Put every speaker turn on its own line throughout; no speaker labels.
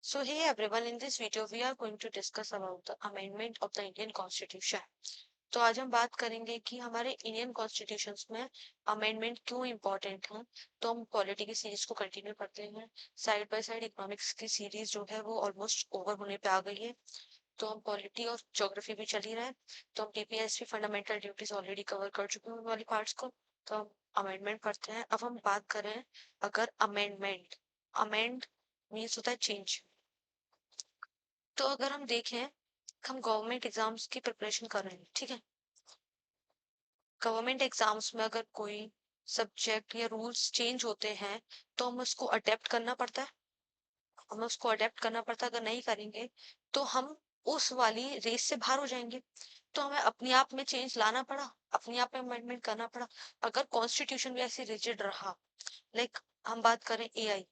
So hey everyone, in this video we are going to discuss about the amendment of the Indian Constitution. तो आज हम बात करेंगे कि हमारे इंडियन कॉन्स्टिट्यूशंस में अमेंडमेंट क्यों इम्पोर्टेंट है। तो हम पॉलिटी की सीरीज को कंटिन्यू करते हैं। साइड बाय साइड इकोनॉमिक्स की सीरीज जो है वो ऑलमोस्ट ओवर होने पे आ गई है। तो हम पॉलिटी और ज्योग्राफी भी चल ही रहा है। तो हम टीपीएसपी फंडामेंटल ड्यूटीज ऑलरेडी कवर कर चुके हैं उन वाली पार्ट्स को। तो हम अमेंडमेंट पढ़ते हैं। अब हम बात करें, अगर अमेंडमेंट, अमेंड मीन्स होता है चेंज। तो अगर हम देखें, हम गवर्नमेंट एग्जाम्स की प्रिपरेशन कर रहे हैं, ठीक है। गवर्नमेंट एग्जाम्स में अगर कोई सब्जेक्ट या रूल्स चेंज होते हैं तो हम उसको अडेप्ट करना पड़ता है। हमें उसको अडेप्ट करना पड़ता है। अगर नहीं करेंगे तो हम उस वाली रेस से बाहर हो जाएंगे। तो हमें अपने आप में चेंज लाना पड़ा, अपने आप में अमेंडमेंट करना पड़ा। अगर कॉन्स्टिट्यूशन भी ऐसे रिजिड रहा, लाइक हम बात करें एआई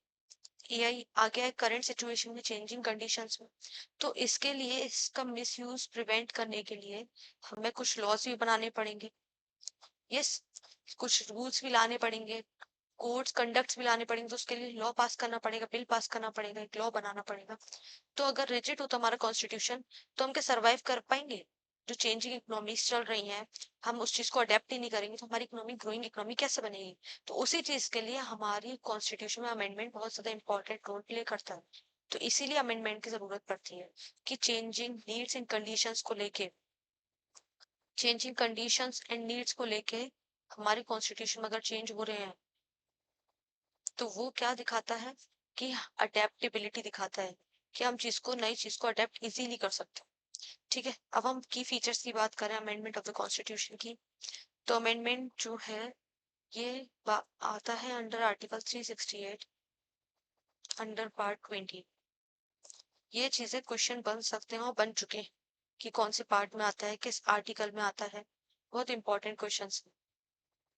आ गया है करंट सिचुएशन में, चेंजिंग कंडीशंस में। तो इसके लिए, इसका मिसयूज प्रिवेंट करने के लिए हमें कुछ लॉज भी बनाने पड़ेंगे। यस, कुछ रूल्स भी लाने पड़ेंगे, कोड्स कंडक्ट्स भी लाने पड़ेंगे। तो उसके लिए लॉ पास करना पड़ेगा, बिल पास करना पड़ेगा, एक लॉ बनाना पड़ेगा। तो अगर रिजिड होता हमारा कॉन्स्टिट्यूशन तो हम क्या सर्वाइव कर पाएंगे? जो चेंजिंग इकोनॉमीज चल रही हैं, हम उस चीज को अडेप्ट ही नहीं करेंगे तो हमारी इकोनॉमी, ग्रोइंग इकोनॉमी कैसे बनेगी? तो उसी चीज के लिए हमारी कॉन्स्टिट्यूशन में अमेंडमेंट बहुत ज्यादा इंपॉर्टेंट रोल प्ले करता है। तो इसीलिए अमेंडमेंट की जरूरत पड़ती है कि चेंजिंग नीड्स एंड कंडीशंस को लेके, चेंजिंग कंडीशंस एंड नीड्स को लेके हमारे कॉन्स्टिट्यूशन में अगर चेंज हो रहे हैं तो वो क्या दिखाता है कि अडेप्टेबिलिटी दिखाता है कि हम चीज को, नई चीज को अडेप्ट इजीली कर सकते हैं। ठीक है, अब हम की फीचर्स की बात करें अमेंडमेंट ऑफ द कॉन्स्टिट्यूशन की। तो अमेंडमेंट जो है ये आता है अंडर आर्टिकल 368, अंडर पार्ट 20। ये चीजें क्वेश्चन बन सकते हैं और बन चुके हैं कि कौन से पार्ट में आता है, किस आर्टिकल में आता है। बहुत इंपॉर्टेंट क्वेश्चन।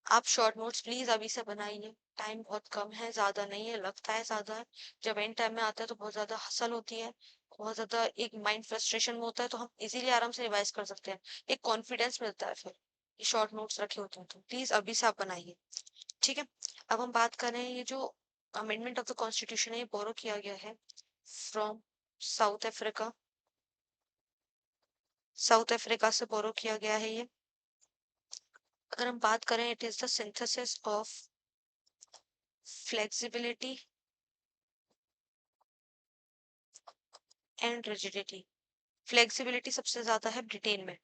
आप शॉर्ट नोट्स प्लीज अभी से बनाइए। टाइम बहुत कम है, ज्यादा नहीं है, लगता है ज्यादा है। जब एंड टाइम में आता है तो बहुत ज्यादा हसल होती है, बहुत ज्यादा एक माइंड फ्रस्ट्रेशन में होता है। तो हम इजीली आराम से रिवाइज कर सकते हैं, एक कॉन्फिडेंस मिलता है फिर ये शॉर्ट नोट्स रखे होते हैं। तो प्लीज अभी से आप बनाइए, ठीक है। अब हम बात करें, ये जो अमेंडमेंट ऑफ द कॉन्स्टिट्यूशन है ये बोरो किया गया है from south Africa. South Africa से बोरो किया गया है ये। अगर हम बात करें, it is the synthesis of flexibility and rigidity. Flexibility सबसे ज्यादा है ब्रिटेन में।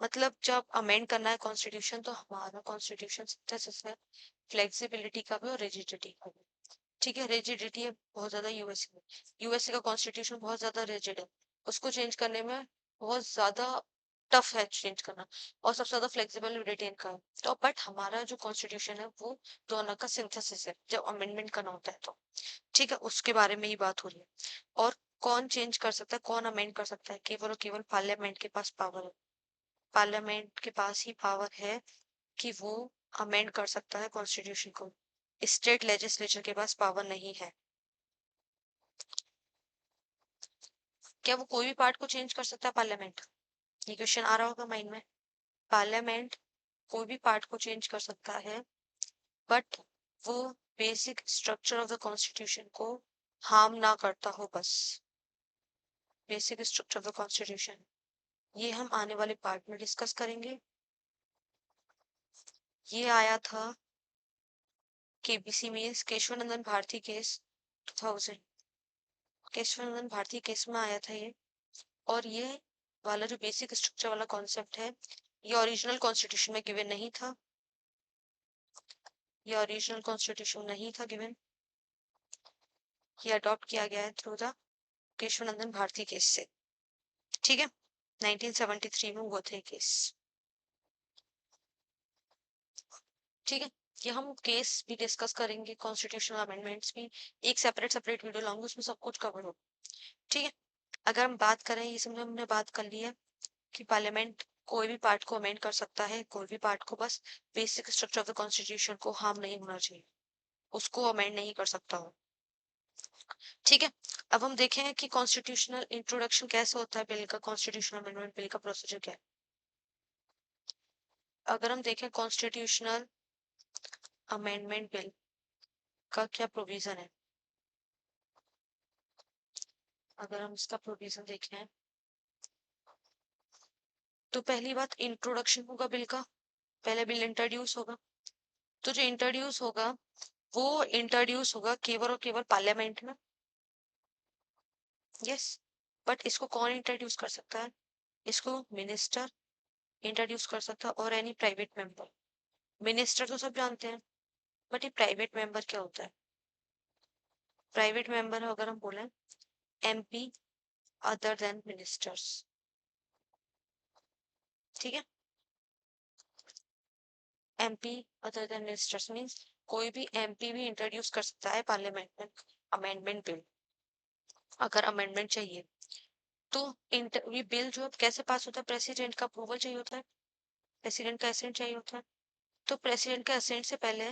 मतलब जब अमेंड करना है कॉन्स्टिट्यूशन तो हमारा कॉन्स्टिट्यूशन सिंथेसिस है फ्लेक्सिबिलिटी का भी और रिजिडिटी का भी। ठीक है, रिजिडिटी है बहुत ज्यादा यूएसए में। यूएसए का कॉन्स्टिट्यूशन बहुत ज्यादा रिजिड है, उसको चेंज करने में बहुत ज्यादा टफ है चेंज करना। और सबसे ज्यादा फ्लेक्सिबल ब्रिटेन का है। तो बट हमारा जो कॉन्स्टिट्यूशन है वो दोनों का सिंथेसिस है जब अमेंडमेंट करना होता है तो। ठीक है, उसके बारे में ही बात हो रही है। और कौन चेंज कर सकता है, कौन अमेंड कर सकता है? केवल और केवल पार्लियामेंट के पास पावर है। पार्लियामेंट के पास ही पावर है कि वो अमेंड कर सकता है कॉन्स्टिट्यूशन को। स्टेट लेजिस्लेचर के पास पावर नहीं है। क्या वो कोई भी पार्ट को चेंज कर सकता है पार्लियामेंट? ये क्वेश्चन आ रहा होगा माइंड में। पार्लियामेंट कोई भी पार्ट को चेंज कर सकता है, बट वो basic structure of the constitution को हार्म ना करता हो, बस। Basic structure of the constitution, ये हम आने वाले पार्ट में डिस्कस करेंगे। ये आया था केबीसी में, केशवानंदन भारती केस 2000, केशवानंदन भारती केस में आया था ये। और ये वाला जो बेसिक स्ट्रक्चर वाला कॉन्सेप्ट है ये ओरिजिनल कॉन्स्टिट्यूशन में गिवन नहीं था। ये ओरिजिनल कॉन्स्टिट्यूशन नहीं था गिवन। ये अडॉप्ट किया गया है through the Keshavanandan Bharti case से। ठीक है, 1973 में हुआ था केस। ठीक है, ये हम केस भी डिस्कस करेंगे, कॉन्स्टिट्यूशनल अमेंडमेंट्स भी। एक सेपरेट सेपरेट वीडियो लाऊंगी, उसमें सब कुछ कवर हो। ठीक है, अगर हम बात करें, ये समझो हमने बात कर ली है कि पार्लियामेंट कोई भी पार्ट को अमेंड कर सकता है, कोई भी पार्ट को, बस basic structure of the constitution को हार्म नहीं होना चाहिए, उसको अमेंड नहीं कर सकता हो। ठीक है, अब हम देखें कि कॉन्स्टिट्यूशनल इंट्रोडक्शन कैसे होता है बिल का, कॉन्स्टिट्यूशनल अमेंडमेंट बिल का प्रोसीजर क्या है। अगर हम देखें कॉन्स्टिट्यूशनल अमेंडमेंट बिल का क्या प्रोविजन है, अगर हम इसका प्रोविजन देखें तो पहली बात इंट्रोडक्शन होगा बिल का, पहले बिल इंट्रोड्यूस होगा। तो जो इंट्रोड्यूस होगा वो इंट्रोड्यूस होगा केवल और केवल पार्लियामेंट में। यस, बट इसको कौन इंट्रोड्यूस कर सकता है? इसको मिनिस्टर इंट्रोड्यूस कर सकता है और एनी प्राइवेट मेंबर। मिनिस्टर तो सब जानते हैं, बट ये प्राइवेट मेंबर क्या होता है? प्राइवेट मेंबर अगर हम बोले एमपी अदर देन मिनिस्टर्स, ठीक है। MP other than ministers means कोई भी एमपी भी इंट्रोड्यूस कर सकता है पार्लियामेंट में अमेंडमेंट बिल, अगर अमेंडमेंट चाहिए तो। ये बिल जो कैसे पास होता है? प्रेसिडेंट का अप्रूवल चाहिए होता है, प्रेसिडेंट का असेंट चाहिए होता है। तो प्रेसिडेंट के असेंट से पहले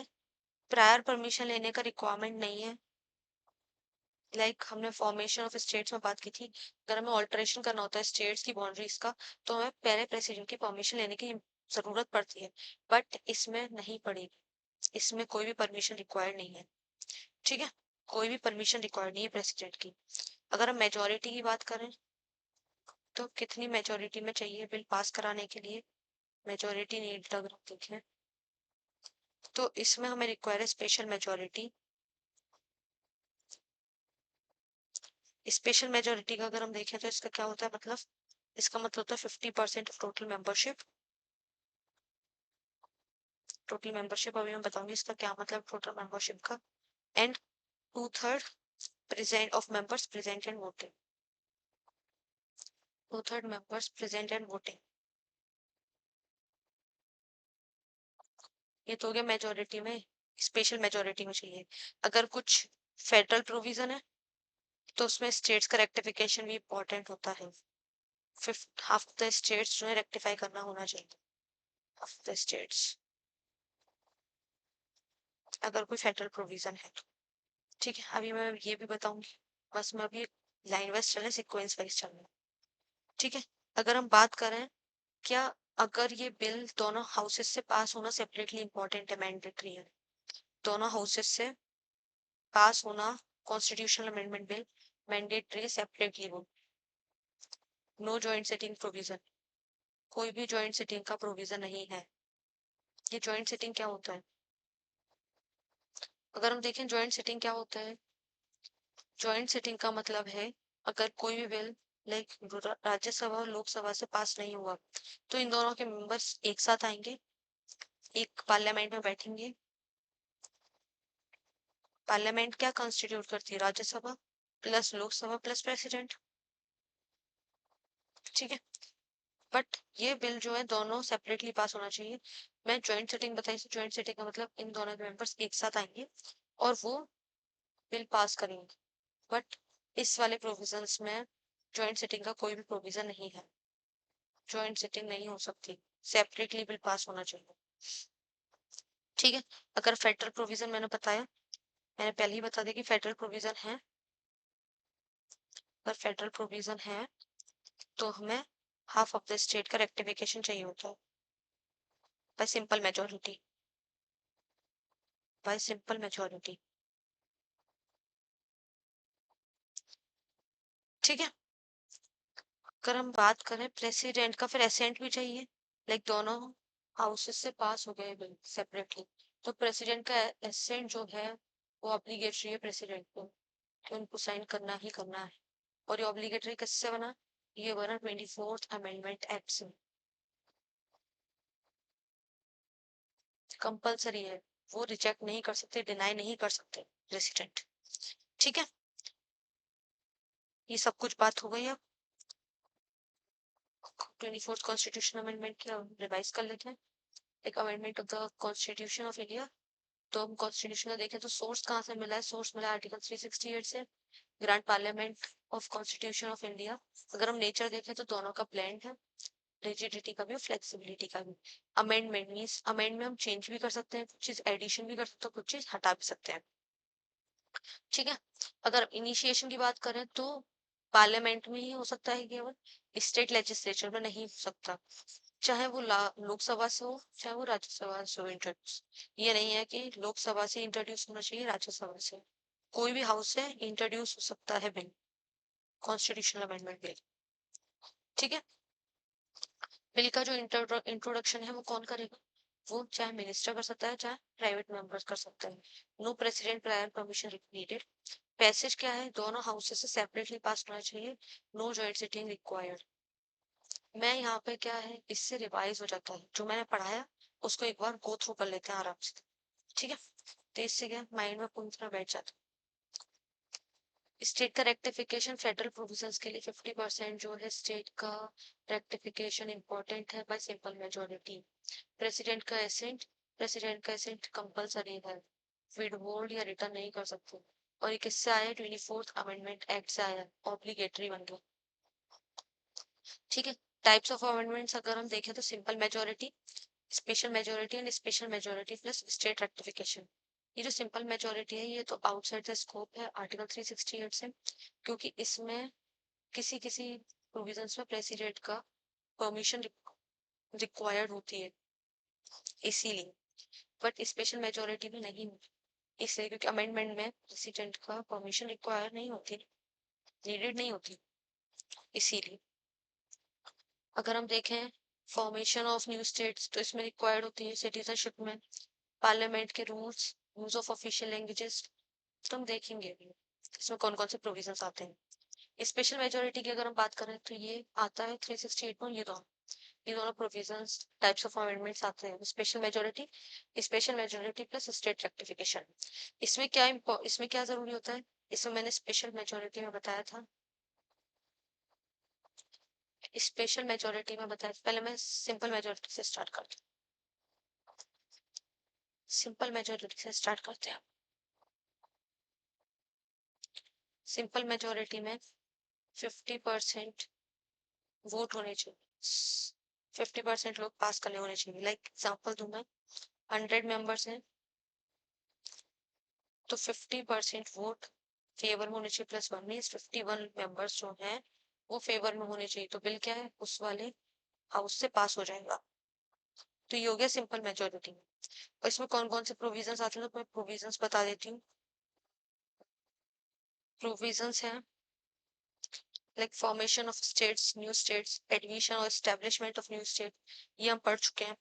प्रायर परमिशन लेने का रिक्वायरमेंट नहीं है। हमने फॉर्मेशन ऑफ स्टेट्स में बात की थी, अगर हमें ऑल्टरेशन करना होता है स्टेट्स की बाउंड्रीज का तो हमें पहले प्रेसिडेंट की परमिशन लेने की जरूरत पड़ती है, बट इसमें नहीं पड़ेगी, इसमें कोई भी परमिशन रिक्वायर्ड नहीं है, ठीक है। कोई भी परमिशन रिक्वायर्ड नहीं है प्रेसिडेंट की। अगर हम मेजोरिटी की बात करें तो कितनी मेजोरिटी में चाहिए बिल पास कराने के लिए? मेजोरिटी नीड अगर हम देखें तो इसमें हमें रिक्वायर है स्पेशल मेजोरिटी। स्पेशल मेजोरिटी का अगर हम देखें तो इसका क्या होता है मतलब? इसका मतलब होता है 50% of total membership. Total membership अभी मैं बताऊंगी इसका क्या मतलब टोटल मेंबरशिप का। And 2/3 present of members present and voting, 2/3 members present and voting। ये तो हो गया मेजोरिटी में। स्पेशल मेजोरिटी में चाहिए अगर कुछ फेडरल प्रोविजन है तो उसमें स्टेट्स का रेक्टिफिकेशन भी इम्पोर्टेंट होता है। फिफ्थ हाफ द स्टेट्स जो है रेक्टिफाई करना होना चाहिए, हाफ द स्टेट्स, अगर कोई फेडरल प्रोविजन है तो, ठीक है। अभी मैं ये भी बताऊंगी, बस मैं अभी लाइन वाइज चल रहे सिक्वेंस वाइज चल रहे, ठीक है। अगर हम बात करें क्या, अगर ये बिल दोनों हाउसेस से पास होना सेपरेटली इंपॉर्टेंट है, मैंडेटरी है, दोनों हाउसेस से पास होना constitutional amendment bill mandatory separately हो। नो जॉइंट सिटिंग प्रोविजन, कोई भी जॉइंट सिटिंग का प्रोविजन नहीं है। ये जॉइंट सिटिंग क्या होता है? अगर हम देखें जॉइंट सिटिंग क्या होता है, जॉइंट सिटिंग का मतलब है अगर कोई भी बिल राज्यसभा और लोकसभा से पास नहीं हुआ तो इन दोनों के मेंबर्स एक साथ आएंगे, एक पार्लियामेंट में बैठेंगे। पार्लियामेंट क्या कंस्टिट्यूट करती है? Rajya Sabha plus Lok Sabha plus president, ठीक है। बट ये बिल जो है दोनों सेपरेटली पास होना चाहिए। मैं जॉइंट सिटिंग बताई, जॉइंट सिटिंग का मतलब इन दोनों के मेंबर्स एक साथ आएंगे और वो बिल पास करेंगे। बट इस वाले प्रोविजंस में जॉइंट सिटिंग का कोई भी प्रोविजन नहीं है, जॉइंट सिटिंग नहीं हो सकती, सेपरेटली बिल पास होना चाहिए, ठीक है। अगर फेडरल प्रोविजन मैंने बताया, मैंने पहले ही बता दिया कि फेडरल प्रोविजन है, अगर फेडरल प्रोविजन है तो हमें हाफ ऑफ द स्टेट का रेक्टिफिकेशन चाहिए होता है bye simple majority, bye simple majority, ठीक है। अगर हम बात करें प्रेसिडेंट का, फिर एसेंट भी चाहिए, दोनों हाउसेस से पास हो गए बिल सेपरेटली तो प्रेसिडेंट का एसेंट जो है वो ऑब्लिगेटरी है प्रेसिडेंट को कि उनको साइन करना ही करना है। और ये ऑब्लिगेटरी किससे बना? ये बना 24th अमेंडमेंट एक्ट से, कंपल्सरी है, वो रिजेक्ट नहीं कर सकते, डिनाई नहीं कर सकते प्रेसिडेंट, ठीक है। ये सब कुछ बात हो गई। अब 24th कॉन्स्टिट्यूशन अमेंडमेंट की रिवाइज कर लेते हैं। एक amendment of the constitution of India, तो हम कॉन्स्टिट्यूशन को देखें तो सोर्स कहाँ से मिला है? सोर्स मिला आर्टिकल 368 से, grand parliament of constitution of India. अगर हम नेचर देखें तो दोनों का ब्लेंड है, रिजिडिटी का भी और फ्लेक्सिबिलिटी का भी। अमेंडमेंट मीन्स अमेंड में हम चेंज भी कर सकते हैं, कुछ चीज एडिशन भी कर सकते हैं, कुछ चीज हटा भी सकते हैं, ठीक है। अगर इनिशिएशन की बात करें तो पार्लियामेंट में ही हो सकता है केवल, स्टेट लेजिस्लेचर में नहीं हो सकता, चाहे वो लोकसभा से हो चाहे वो राज्यसभा से हो इंट्रोड्यूस। ये नहीं है कि लोकसभा से इंट्रोड्यूस होना चाहिए राज्यसभा से, कोई भी हाउस से इंट्रोड्यूस हो सकता है बिल, कॉन्स्टिट्यूशनल अमेंडमेंट बिल। ठीक है, बिल का जो इंट्रोडक्शन है वो कौन करेगा? वो चाहे मिनिस्टर कर सकता है, चाहे प्राइवेट मेंबर्स कर सकते हैं। No president prior permission needed. Passage क्या है? दोनों हाउसेस से सेपरेटली पास होना चाहिए। No joint sitting required. मैं यहाँ पे क्या है, इससे रिवाइज हो जाता है जो मैंने पढ़ाया, उसको एक बार गो थ्रू कर लेते हैं आराम से। ठीक है, तो इससे क्या माइंड में पूरी तरह बैठ जाता है। स्टेट का रेक्टिफिकेशन फेडरल प्रोविजंस के लिए 50% जो है स्टेट का रेक्टिफिकेशन इंपॉर्टेंट है बाय सिंपल मेजोरिटी। प्रेसिडेंट का एसेंट कंपलसरी है, विदहोल्ड या रिटर्न नहीं कर सकते। और ये किससे आया? 24th अमेंडमेंट एक्ट से आया, ऑब्लिगेटरी बन गया। ठीक है, टाइप्स ऑफ अमेंडमेंट्स अगर हम देखें तो simple majority, special majority and special majority plus state rectification. ये जो सिंपल मेजोरिटी है ये तो आउटसाइड द स्कोप है आर्टिकल 368 से, क्योंकि इसमें किसी किसी प्रोविजंस में प्रेसिडेंट का परमिशन रिक्वायर्ड होती है, इसीलिए। बट स्पेशल मेजोरिटी में नहीं होती, इसलिए क्योंकि अमेंडमेंट में प्रेसिडेंट का परमिशन रिक्वायर नहीं होती, नीडेड नहीं होती, इसीलिए। अगर हम देखें फॉर्मेशन ऑफ न्यू स्टेट्स तो इसमें रिक्वायर्ड होती है सिटीजनशिप में। पार्लियामेंट के rules, use of official languages, तो हम देखेंगे अभी इसमें कौन कौन से प्रोविजंस आते हैं। स्पेशल मेजोरिटी की अगर हम बात करें तो ये आता है 368 में, ये दोनों प्रोविजंस टाइप्स ऑफ अमेंडमेंट्स आते हैं। Special majority plus state rectification. इसमें क्या जरूरी होता है? इसमें मैंने स्पेशल मेजोरिटी में बताया था, स्पेशल मेजोरिटी में बताया, पहले मैं सिंपल मेजोरिटी से स्टार्ट करती हूँ। सिंपल मेजोरिटी से स्टार्ट करते हैं। सिंपल मेजोरिटी में 50% वोट होने चाहिए, 50% लोग पास करने होने चाहिए। लाइक एग्जाम्पल दूं मैं, 100 मेंबर्स हैं तो 50% वोट फेवर में होने चाहिए, प्लस 1 मीन्स 51 मेंबर्स जो हैं वो फेवर में होने चाहिए, तो बिल क्या है उस वाले हाउस से पास हो जाएगा। तो ये हो गया सिंपल मेजोरिटी में। और इसमें कौन कौन से प्रोविजंस आते हैं तो मैं प्रोविजंस बता देती हूँ। प्रोविजंस हैं like formation of states, new states, admission और एस्टेब्लिशमेंट ऑफ न्यू स्टेट, ये हम पढ़ चुके हैं,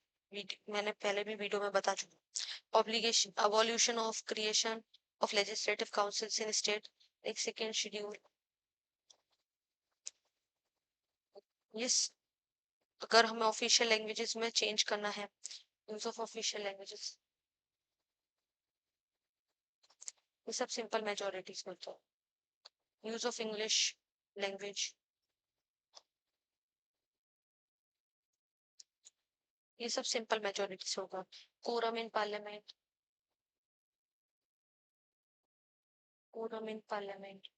मैंने पहले भी वीडियो में बता चुका। Obligation abolition of creation of legislative councils in state, एक सेकेंड शेड्यूल। यस, अगर हमें ऑफिशियल लैंग्वेजेस में चेंज करना है, यूज ऑफ ऑफिशियल लैंग्वेजेस, ये सब सिंपल मेजोरिटीज में होता है। यूज ऑफ इंग्लिश लैंग्वेज, ये सब सिंपल मेजोरिटी से होगा। Quorum in parliament, quorum in parliament.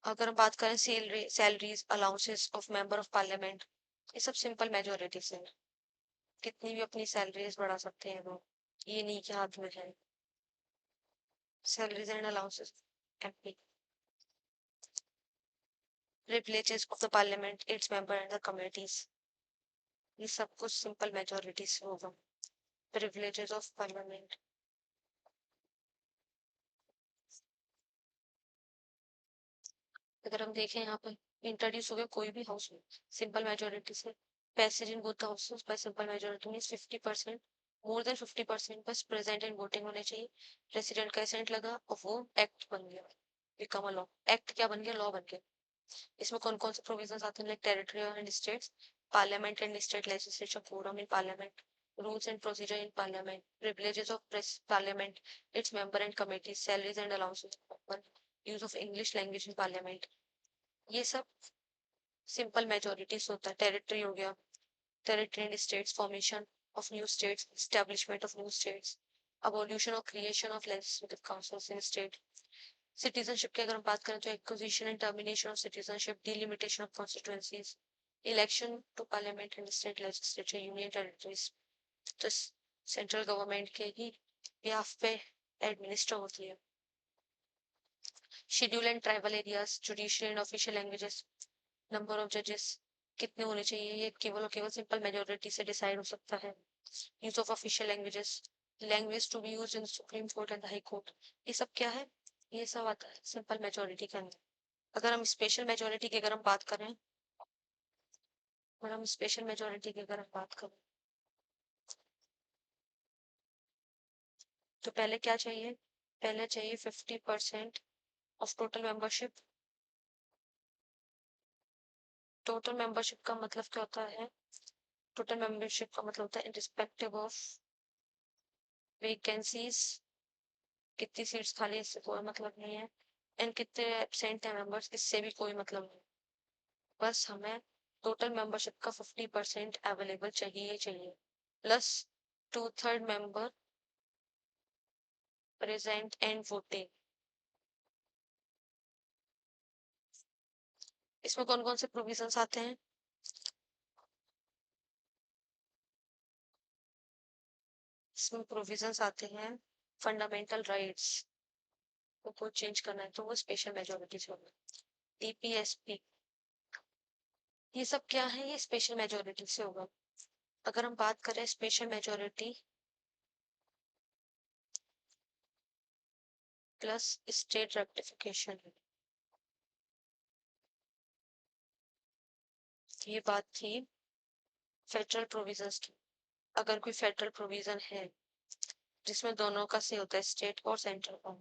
अगर हम बात करें salaries allowances of member of parliament, ये सब सिंपल मेजोरिटी से है। कितनी भी अपनी सैलरीज बढ़ा सकते हैं वो, ये नहीं कि हाथ में है। Salaries and allowances MP, privileges of the parliament, its member and the committees, ये सब कुछ सिंपल मेजोरिटी से होगा। प्रिविलेजेस ऑफ पार्लियामेंट, अगर हम देखें यहाँ पे इंट्रोड्यूस हो गया कोई भी हाउस में सिंपल मेजोरिटी से, passage in both houses bye simple majority means 50%, more than 50% बस प्रेजेंट इन वोटिंग होने चाहिए। प्रेसिडेंट का एसेंट लगा और वो एक्ट बन गया, बिकम अ लॉ। एक्ट क्या बन गया? लॉ बन गया। इसमें कौन कौन से प्रोविजंस आते हैं? Like territory and states, parliament and state legislature, forum in parliament, rules and procedure in parliament, privileges of press parliament, its member and committees, salaries and allowances, use of English language in parliament, ये सब simple majorities होता है। Territory हो गया, territory and states, formation of new states, establishment of new states, abolition और creation of legislative councils in state. Citizenship की अगर हम बात करें तो acquisition and termination of citizenship, delimitation of constituencies, election to parliament and state legislature, union territories, तो central government के ही बिहाफ पे एडमिनिस्टर होती है। Schedule and tribal areas, judicial and official languages, number of जजेस कितने होने चाहिए, ये केवल और केवल सिंपल मेजोरिटी से डिसाइड हो सकता है। Use of official languages, language to be used in supreme court and high court, ये सब क्या है? ये सब आता है सिंपल मेजोरिटी के अंदर। अगर हम स्पेशल मेजोरिटी की अगर हम बात करें, अगर हम स्पेशल मेजोरिटी की अगर हम बात करें, तो पहले क्या चाहिए? पहले चाहिए 50% of total membership. Total membership का मतलब क्या होता है? टोटल मेंबरशिप का मतलब होता है इनरिस्पेक्टिव ऑफ वैकेंसीज, कितनी सीट्स खाली इससे कोई मतलब नहीं है, एंड कितने एब्सेंट है मेंबर्स इससे भी कोई मतलब नहीं। बस हमें टोटल मेंबरशिप का 50% अवेलेबल चाहिए ही चाहिए, plus 2/3 member present and voting. इसमें कौन कौन से प्रोविजंस आते हैं? इसमें प्रोविजंस आते हैं फंडामेंटल राइट्स को चेंज करना है तो वो स्पेशल मेजोरिटी से होगा। टीपीएसपी, ये सब क्या है? ये स्पेशल मेजोरिटी से होगा। अगर हम बात करें special majority plus state rectification, ये बात थी फेडरल प्रोविजंस की। अगर कोई फेडरल प्रोविजन है जिसमें दोनों का से होता है, स्टेट और सेंट्रल का,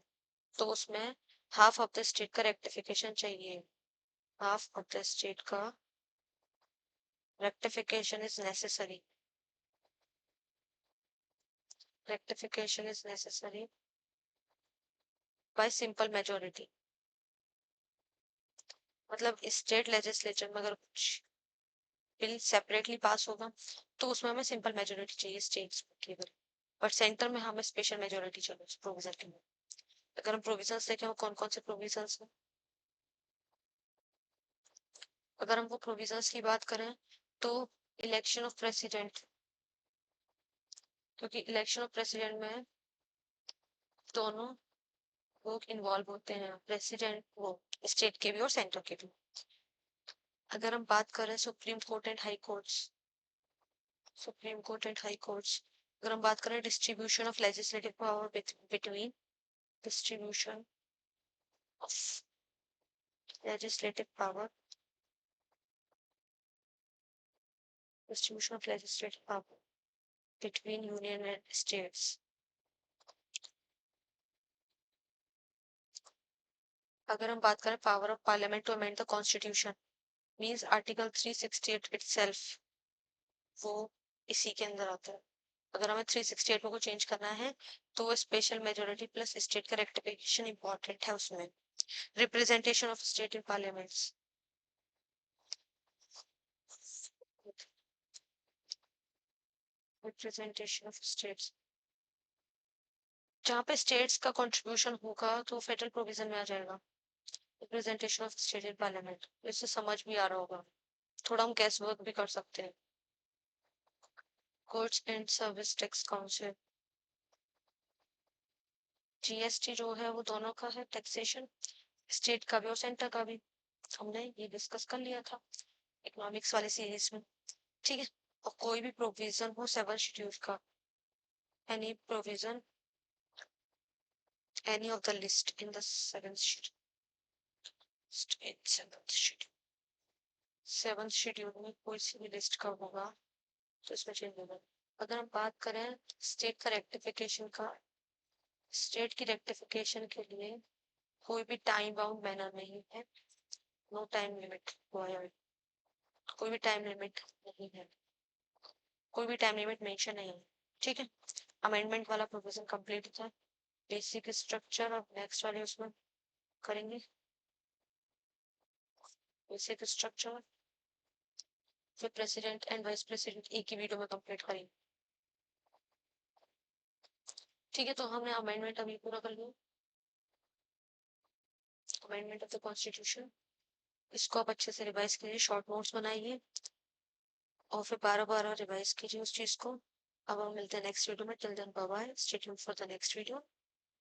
तो उसमें हाफ ऑफ द स्टेट का रेक्टिफिकेशन चाहिए। हाफ ऑफ द स्टेट का rectification is necessary. Rectification is necessary bye simple majority. मतलब स्टेट लेजिस्लेचर में अगर कुछ बिल सेपरेटली पास होगा तो उसमें हमें सिंपल मेजोरिटी चाहिए स्टेट्स केवल, बट सेंटर में हमें स्पेशल मेजोरिटी चाहिए उस प्रोविजन के लिए। अगर हम प्रोविजंस देखें वो कौन कौन से प्रोविजंस हैं, अगर हम वो प्रोविजंस की बात करें तो इलेक्शन ऑफ प्रेसिडेंट, क्योंकि इलेक्शन ऑफ प्रेसिडेंट में दोनों लोग इन्वॉल्व होते हैं, प्रेसिडेंट वो स्टेट के भी और सेंटर के भी। अगर हम बात करें supreme court and high courts, supreme court and high courts, अगर हम बात करें distribution of legislative power between, distribution of legislative power, distribution of legislative power between union and states। अगर हम बात करें power of parliament to amend the constitution, means article 368 itself, वो इसी के अंदर आता है। अगर हमें 368 को चेंज करना है तो वो स्पेशल मेजोरिटी प्लस स्टेट का रेक्टिफिकेशन इंपॉर्टेंट है उसमें। Representation of state in parliaments, representation of states, जहाँ पे स्टेट्स का कंट्रीब्यूशन होगा तो फेडरल प्रोविजन में आ जाएगा। Representation of state in parliament, इससे समझ भी आ रहा होगा, थोड़ा हम गैस वर्क भी कर सकते हैं। Goods and service tax council, GST जो है वो दोनों का है टैक्सेशन, स्टेट का भी और सेंटर का भी। हमने ये डिस्कस कर लिया था इकोनॉमिक्स वाले सीरीज में, ठीक है। और कोई भी प्रोविजन हो 7 शेड्यूल का, any provision, any of the list in the 7th schedule में कोई सी भी लिस्ट का होगा तो इसमें चेंज होगा। अगर हम बात करें स्टेट का रेक्टिफिकेशन का, स्टेट की रेक्टिफिकेशन के लिए कोई भी टाइम बाउंड मैनर नहीं है, नो टाइम लिमिट, कोई भी टाइम लिमिट नहीं है, कोई भी टाइम लिमिट मेंशन नहीं है, ठीक है। अमेंडमेंट वाला प्रोविजन कंप्लीट था, बेसिक स्ट्रक्चर और नेक्स्ट वाले उसमें करेंगे बेसिक स्ट्रक्चर, फिर प्रेसिडेंट एंड वाइस प्रेसिडेंट एक ही वीडियो में कंप्लीट करेंगे, ठीक है। तो हमने अमेंडमेंट अभी पूरा कर लिया, अमेंडमेंट ऑफ द कॉन्स्टिट्यूशन, इसको आप अच्छे से रिवाइज कीजिए, शॉर्ट नोट्स बनाइए और फिर 12 रिवाइज कीजिए उस चीज को। अब हम मिलते हैं नेक्स्ट वीडियो में, till then bye bye, stay tuned for the next video.